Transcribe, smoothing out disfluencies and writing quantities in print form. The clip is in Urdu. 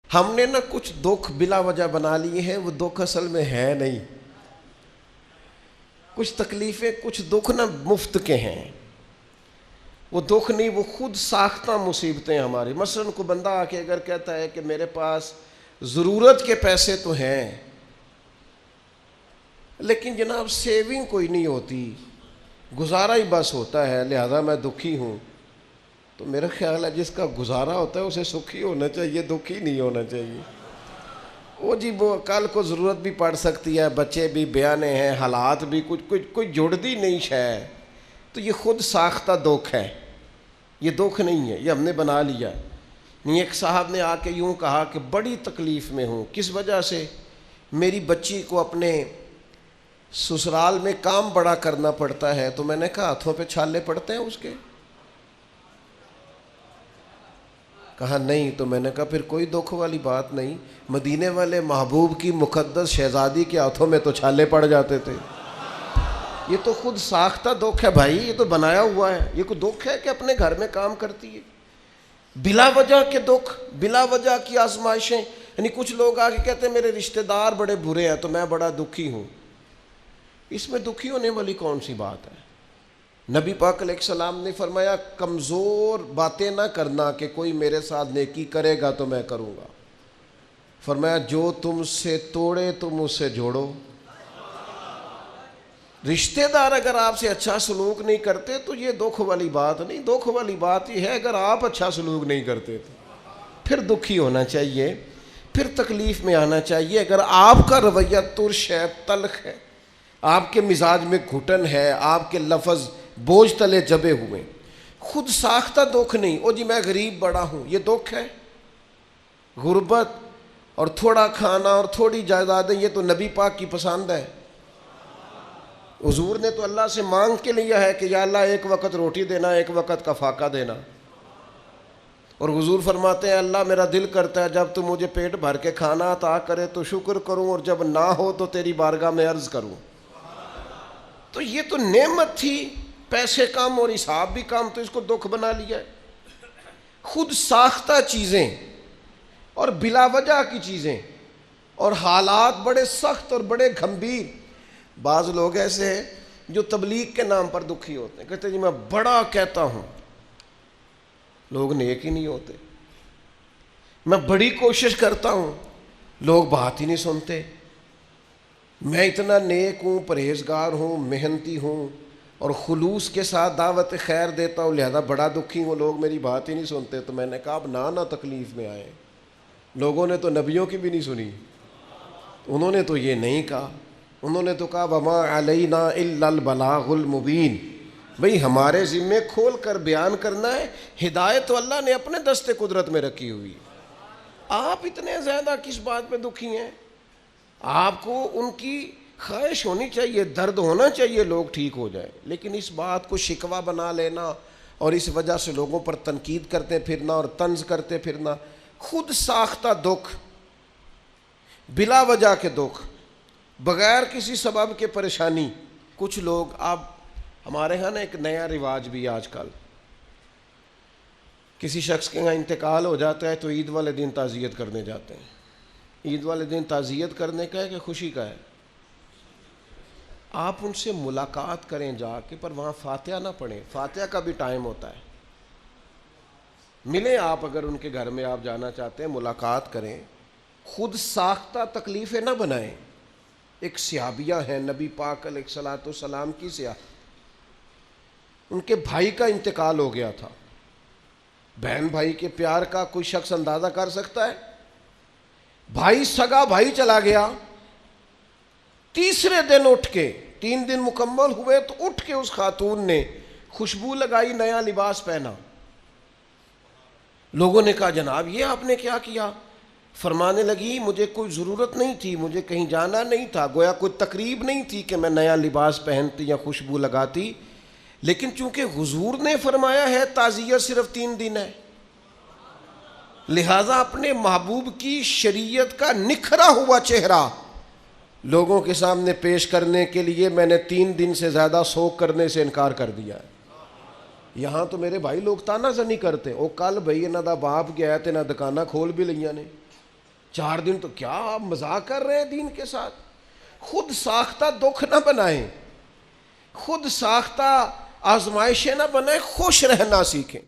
ہم نے نا کچھ دکھ بلا وجہ بنا لیے ہیں، وہ دکھ اصل میں ہے نہیں. کچھ تکلیفیں، کچھ دکھ نا مفت کے ہیں، وہ دکھ نہیں، وہ خود ساختہ مصیبتیں ہماری. مثلاً کوئی بندہ آ کے اگر کہتا ہے کہ میرے پاس ضرورت کے پیسے تو ہیں لیکن جناب سیونگ کوئی نہیں ہوتی، گزارا ہی بس ہوتا ہے، لہذا میں دکھی ہوں، تو میرا خیال ہے جس کا گزارا ہوتا ہے اسے سکھی ہونا چاہیے، دکھی نہیں ہونا چاہیے. وہ جی وہ کل کو ضرورت بھی پڑ سکتی ہے، بچے بھی بیانے ہیں، حالات بھی کچھ کوئی جڑتی نہیں ہے، تو یہ خود ساختہ دکھ ہے، یہ دکھ نہیں ہے، یہ ہم نے بنا لیا. نہیں، ایک صاحب نے آ کے یوں کہا کہ بڑی تکلیف میں ہوں، کس وجہ سے؟ میری بچی کو اپنے سسرال میں کام بڑا کرنا پڑتا ہے. تو میں نے کہا ہاتھوں پہ چھالے پڑتے ہیں اس کے؟ کہا نہیں. تو میں نے کہا پھر کوئی دکھ والی بات نہیں، مدینے والے محبوب کی مقدس شہزادی کے ہاتھوں میں تو چھالے پڑ جاتے تھے. یہ تو خود ساختہ دکھ ہے بھائی، یہ تو بنایا ہوا ہے. یہ کوئی دکھ ہے کہ اپنے گھر میں کام کرتی ہے؟ بلا وجہ کے دکھ، بلا وجہ کی آزمائشیں. یعنی کچھ لوگ آ کے کہتے ہیں میرے رشتہ دار بڑے برے ہیں تو میں بڑا دکھی ہوں. اس میں دکھی ہونے والی کون سی بات ہے؟ نبی پاک علیہ السلام نے فرمایا کمزور باتیں نہ کرنا کہ کوئی میرے ساتھ نیکی کرے گا تو میں کروں گا. فرمایا جو تم سے توڑے تم اس سے جوڑو. رشتہ دار اگر آپ سے اچھا سلوک نہیں کرتے تو یہ دکھ والی بات نہیں. دکھ والی بات یہ ہے اگر آپ اچھا سلوک نہیں کرتے تو پھر دکھی ہونا چاہیے، پھر تکلیف میں آنا چاہیے. اگر آپ کا رویہ ترش ہے، تلخ ہے، آپ کے مزاج میں گھٹن ہے، آپ کے لفظ بوجھ تلے جبے ہوئے، خود ساختہ دکھ نہیں. او جی میں غریب بڑا ہوں، یہ دکھ ہے؟ غربت اور تھوڑا کھانا اور تھوڑی جائیدادیں یہ تو نبی پاک کی پسند ہے. حضور نے تو اللہ سے مانگ کے لیا ہے کہ یا اللہ ایک وقت روٹی دینا، ایک وقت کا فاقہ دینا. اور حضور فرماتے ہیں اللہ میرا دل کرتا ہے جب تو مجھے پیٹ بھر کے کھانا عطا کرے تو شکر کروں، اور جب نہ ہو تو تیری بارگاہ میں عرض کروں. تو یہ تو نعمت تھی، پیسے کم اور حساب بھی کم، تو اس کو دکھ بنا لیا ہے. خود ساختہ چیزیں اور بلا وجہ کی چیزیں اور حالات بڑے سخت اور بڑے گھمبیر. بعض لوگ ایسے ہیں جو تبلیغ کے نام پر دکھی ہوتے ہیں، کہتے ہیں جی میں بڑا کہتا ہوں، لوگ نیک ہی نہیں ہوتے. میں بڑی کوشش کرتا ہوں، لوگ بات ہی نہیں سنتے. میں اتنا نیک ہوں، پرہیزگار ہوں، محنتی ہوں اور خلوص کے ساتھ دعوت خیر دیتا ہوں، لہذا بڑا دکھی ہوں، لوگ میری بات ہی نہیں سنتے. تو میں نے کہا اب نہ تکلیف میں آئے. لوگوں نے تو نبیوں کی بھی نہیں سنی، انہوں نے تو یہ نہیں کہا. انہوں نے تو کہا وما علینا الا البلاغ المبین. بھئی ہمارے ذمے کھول کر بیان کرنا ہے. ہدایت تو اللہ نے اپنے دست قدرت میں رکھی ہوئی. آپ اتنے زیادہ کس بات پہ دکھی ہیں؟ آپ کو ان کی خواہش ہونی چاہیے، درد ہونا چاہیے لوگ ٹھیک ہو جائیں، لیکن اس بات کو شکوہ بنا لینا اور اس وجہ سے لوگوں پر تنقید کرتے پھرنا اور طنز کرتے پھرنا، خود ساختہ دکھ، بلا وجہ کے دکھ، بغیر کسی سبب کے پریشانی. کچھ لوگ اب ہمارے ہاں نا ایک نیا رواج بھی آج کل، کسی شخص کے یہاں انتقال ہو جاتا ہے تو عید والے دن تعزیت کرنے جاتے ہیں. عید والے دن تعزیت کرنے کا ہے کہ خوشی کا ہے؟ آپ ان سے ملاقات کریں جا کے، پر وہاں فاتحہ نہ پڑھیں. فاتحہ کا بھی ٹائم ہوتا ہے. ملیں آپ، اگر ان کے گھر میں آپ جانا چاہتے ہیں ملاقات کریں. خود ساختہ تکلیفیں نہ بنائیں. ایک صحابیہ ہیں نبی پاک علیہ الصلوۃ والسلام کی صحابیہ، ان کے بھائی کا انتقال ہو گیا تھا. بہن بھائی کے پیار کا کوئی شخص اندازہ کر سکتا ہے؟ بھائی سگا بھائی چلا گیا، تیسرے دن اٹھ کے، 3 دن مکمل ہوئے تو اٹھ کے اس خاتون نے خوشبو لگائی، نیا لباس پہنا. لوگوں نے کہا جناب یہ آپ نے کیا کیا؟ فرمانے لگی مجھے کوئی ضرورت نہیں تھی، مجھے کہیں جانا نہیں تھا، گویا کوئی تقریب نہیں تھی کہ میں نیا لباس پہنتی یا خوشبو لگاتی، لیکن چونکہ حضور نے فرمایا ہے تعزیت صرف 3 دن ہے، لہٰذا اپنے محبوب کی شریعت کا نکھرا ہوا چہرہ لوگوں کے سامنے پیش کرنے کے لیے میں نے 3 دن سے زیادہ سوگ کرنے سے انکار کر دیا ہے. یہاں تو میرے بھائی لوگ تانا زنی کرتے، او کل بھائی انہاں دا باپ گیا تے نہ دکاناں کھول بھی لئیاں نے، 4 دن تو کیا آپ مذاق کر رہے ہیں دین کے ساتھ؟ خود ساختہ دکھ نہ بنائیں، خود ساختہ آزمائشیں نہ بنائیں، خوش رہنا سیکھیں۔